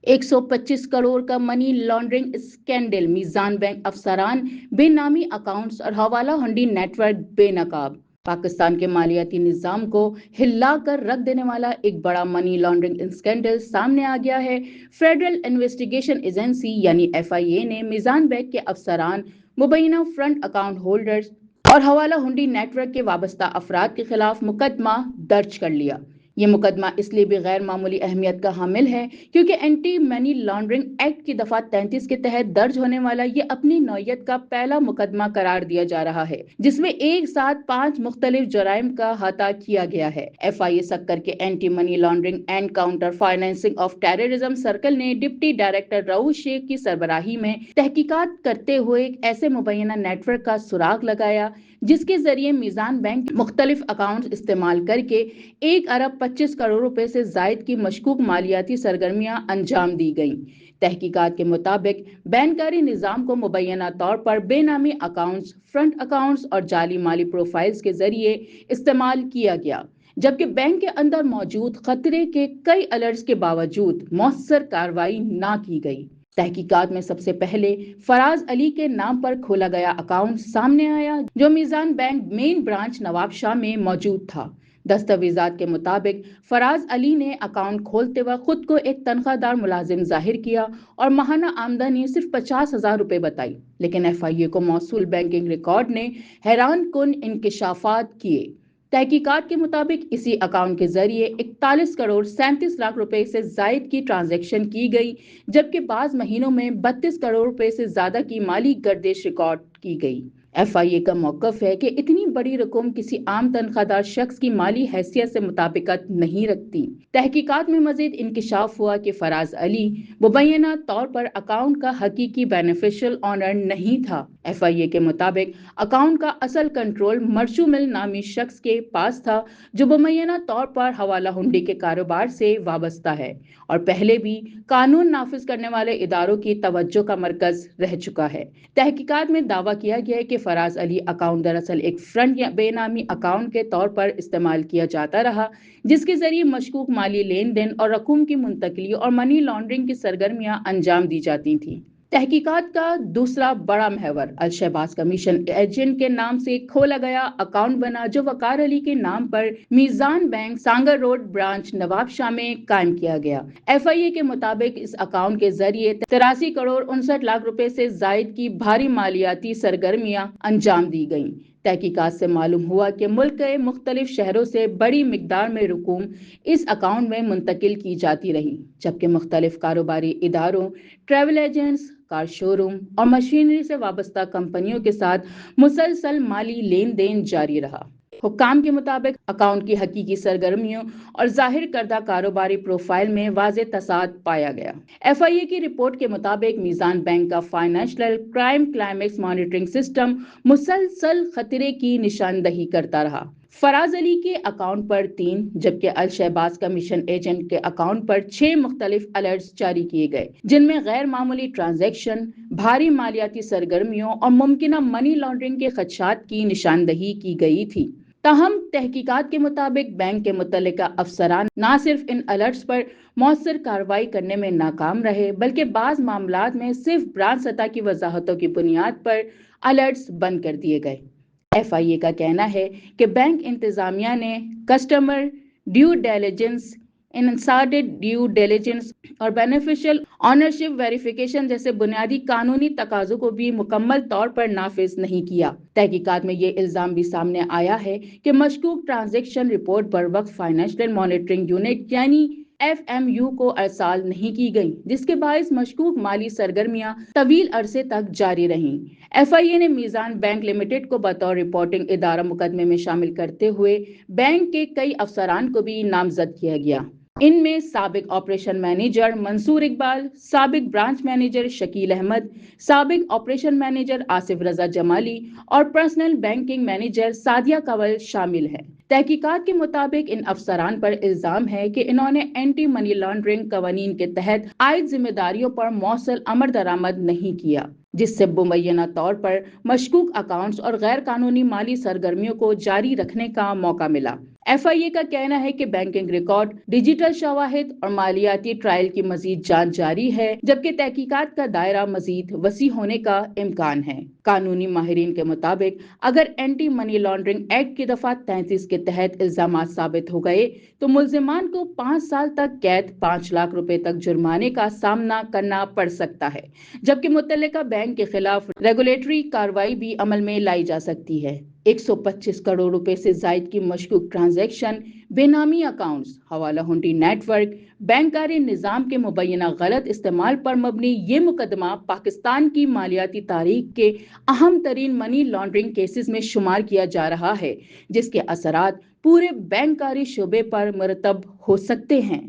125 करोड़ का money laundering scandal, मीजान bank अफसरान, बेनामी अकाउंट्स और हवाला हुंडी नेटवर्क बेनकाब। पाकिस्तान के मालियाती निजाम को हिला कर रख देने वाला एक बड़ा मनी लॉन्ड्रिंग स्कैंडल सामने आ गया है। फेडरल इन्वेस्टिगेशन एजेंसी यानी FIA ने मीजान बैंक के अफसरान, मुबैना फ्रंट अकाउंट होल्डर्स और हवाला हुंडी नेटवर्क के वाबस्ता अफराद के खिलाफ मुकदमा दर्ज कर लिया। ये मुकदमा इसलिए भी गैर मामूली अहमियत का हामिल है क्योंकि एंटी मनी लॉन्ड्रिंग एक्ट की दफा 33 के तहत दर्ज होने वाला ये अपनी नौयत का पहला मुकदमा करार दिया जा रहा है, जिसमें एक साथ 5 मुख्तलिफ जराइम का अहाता किया गया है। FIA सक्कर के anti money laundering and counter financing of terrorism circle ने डिप्टी डायरेक्टर रऊफ शेख की सरबराही में तहकीकात करते हुए एक ऐसे मुबैना नेटवर्क का सुराग लगाया जिसके जरिए मीजान बैंक मुख्तलिफ अकाउंट इस्तेमाल करके 1 अरब 25 करोड़ रुपए से जायद की मशकूक मालियाती सरगर्मियां अंजाम दी गईं। तहकीकात के मुताबिक बैंकारी निजाम को मुबैना तौर पर बेनामी अकाउंट्स, फ्रंट अकाउंट्स और जाली माली प्रोफाइल्स के जरिए इस्तेमाल किया गया, जबकि बैंक के अंदर मौजूद खतरे के कई अलर्ट्स के बावजूद मौसर कार्रवाई ना की गई। तहकीकात में सबसे पहले फराज अली के नाम पर खोला गया अकाउंट सामने आया जो मीजान बैंक मेन ब्रांच नवाबशाह में मौजूद था। दस्तावेजात के मुताबिक फराज अली ने अकाउंट खोलते वक्त खुद को एक तनख्वाहदार मुलाजिम जाहिर किया और माहाना आमदनी सिर्फ 50,000 रुपए बताई, लेकिन FIA को मौसूल बैंकिंग रिकॉर्ड ने हैरान कुन इंकिशाफात किए। तहकीकात के मुताबिक इसी अकाउंट के जरिए 41 करोड़ 37 लाख रुपए से जायद की ट्रांजैक्शन की गई, जबकि बाज महीनों में 32 करोड़ रुपए से ज्यादा की माली गर्दिश रिकॉर्ड की गई। FIA का मौकफ है कि इतनी बड़ी रकम किसी आम तनख्वाहदार शख्स की माली हैसियत से मुताबिकत नहीं रखती। तहकीकात में मजीद इंकिशाफ हुआ कि फराज अली मुबैना तौर पर अकाउंट का हकीकी बेनिफिशियल ऑनर नहीं था। FIA के मुताबिक अकाउंट का असल कंट्रोल मर्शूमिल नामी शख्स के पास था जो मुबैना तौर पर हवाला हुंडी के कारोबार से वाबस्ता है और पहले भी कानून नाफिज करने वाले इदारों की तवज्जो का मरकज रह चुका है। तहकीकात में दावा किया गया है कि फराज अली अकाउंट दरअसल एक फ्रंट या बेनामी अकाउंट के तौर पर इस्तेमाल किया जाता रहा, जिसके जरिए मशकूक माली लेन देन और रकूम की मुंतकली और मनी लॉन्ड्रिंग की सरगर्मियां अंजाम दी जाती थी। तहकीकात का दूसरा बड़ा महवर अल शहबाज कमीशन एजेंट के नाम से खोला गया अकाउंट बना जो वकार अली के नाम पर Meezan bank Sanghar road branch Nawabshah में कायम किया गया। FIA के मुताबिक इस अकाउंट के जरिए 83 करोड़ 59 लाख रुपए से जायद की भारी मालियाती सरगर्मियां अंजाम दी गईं। तहकीकात से मालूम हुआ कि मुल्क के मुख्तलिफ शहरों से बड़ी मिकदार में रकूम इस अकाउंट में मुंतकिल की जाती रही, जबकि मुख्तलिफ कारोबारी इदारों, ट्रैवल एजेंट्स, कार शोरूम और मशीनरी से वाबस्ता कंपनियों के साथ मुसलसल माली लेन देन जारी रहा। हुक्काम के मुताबिक अकाउंट की हकीकी सरगर्मियों और जाहिर करदा कारोबारी प्रोफाइल में वाज़े तसाद पाया गया। FIA की रिपोर्ट के मुताबिक मीजान बैंक का financial crime climax monitoring system मुसलसल खतरे की निशानदही करता रहा। फराज अली के अकाउंट पर 3 जबकि अल शहबाज कमीशन एजेंट के अकाउंट पर 6 मुख्तलिफ अलर्ट्स जारी किए गए, जिनमें गैर मामूली ट्रांजैक्शन, भारी मालियाती सरगर्मियों और मुमकिना मनी लॉन्ड्रिंग के खदशात की निशानदही की गई थी। ताहम तहकीकात के मुताबिक बैंक के मुतल्लिका अफसरान न सिर्फ इन अलर्ट्स पर मौसर कार्रवाई करने में नाकाम रहे, बल्कि बाज मामलात में सिर्फ ब्रांच सतह की वजाहतों की बुनियाद पर अलर्ट्स बंद कर दिए गए। FIA का कहना है कि बैंक इंतजामिया ने customer due diligence, insider due diligence और बेनिफिशियल ऑनरशिप वेरिफिकेशन जैसे बुनियादी कानूनी तकाजों को भी मुकम्मल तौर पर नाफिज नहीं किया। तहकीकात में ये इल्जाम भी सामने आया है कि मशकूक ट्रांजैक्शन रिपोर्ट बर वक्त फाइनेंशियल मॉनिटरिंग यूनिट यानी FMU को अरसाल नहीं की गई, जिसके बायस मशकूक माली सरगर्मियां तवील अरसे तक जारी रहीं। FIA ने मीजान बैंक लिमिटेड को बतौर रिपोर्टिंग इदारा मुकदमे में शामिल करते हुए बैंक के कई अफसरान को भी नामजद किया गया। इनमें साबिक ऑपरेशन मैनेजर मंसूर इकबाल, साबिक ब्रांच मैनेजर शकील अहमद, साबिक ऑपरेशन मैनेजर आसिफ रजा जमाली और personal banking manager Sadia Kanwal शामिल हैं। तहकीकात के मुताबिक इन अफसरान पर इल्जाम है कि इन्होंने एंटी मनी लॉन्ड्रिंग कवानीन के तहत आयद जिम्मेदारियों पर मौसल अमल दरामद नहीं किया, जिससे मुबैना तौर पर मशकूक अकाउंट्स और गैर कानूनी माली सरगर्मियों को जारी रखने का मौका मिला। FIA का कहना है कि बैंकिंग रिकॉर्ड, डिजिटल शवाहिद और मालियाती ट्रायल की मजीद जांच जारी है, जबकि तहकीकात का दायरा मजीद वसी होने का इम्कान है। कानूनी माहिरीन के मुताबिक अगर एंटी मनी लॉन्ड्रिंग एक्ट की दफा 33 के तहत इल्जामात साबित हो गए तो मुल्जिमान को 5 साल तक कैद, 5 लाख रुपए तक जुर्माने का सामना करना पड़ सकता है, जबकि मुतल्लिका बैंक के खिलाफ रेगुलेटरी कार्रवाई भी अमल में लाई जा सकती है। 125 करोड़ रुपए से जायद की मशकूक ट्रांजैक्शन, बेनामी अकाउंट्स, हवाला हुंडी नेटवर्क, बैंकारी निजाम के मुबैना गलत इस्तेमाल पर मबनी ये मुकदमा पाकिस्तान की मालियाती तारीख के अहम तरीन मनी लॉन्ड्रिंग केसेस में शुमार किया जा रहा है, जिसके असरात पूरे बैंकारी शोबे पर मुरतब हो सकते हैं।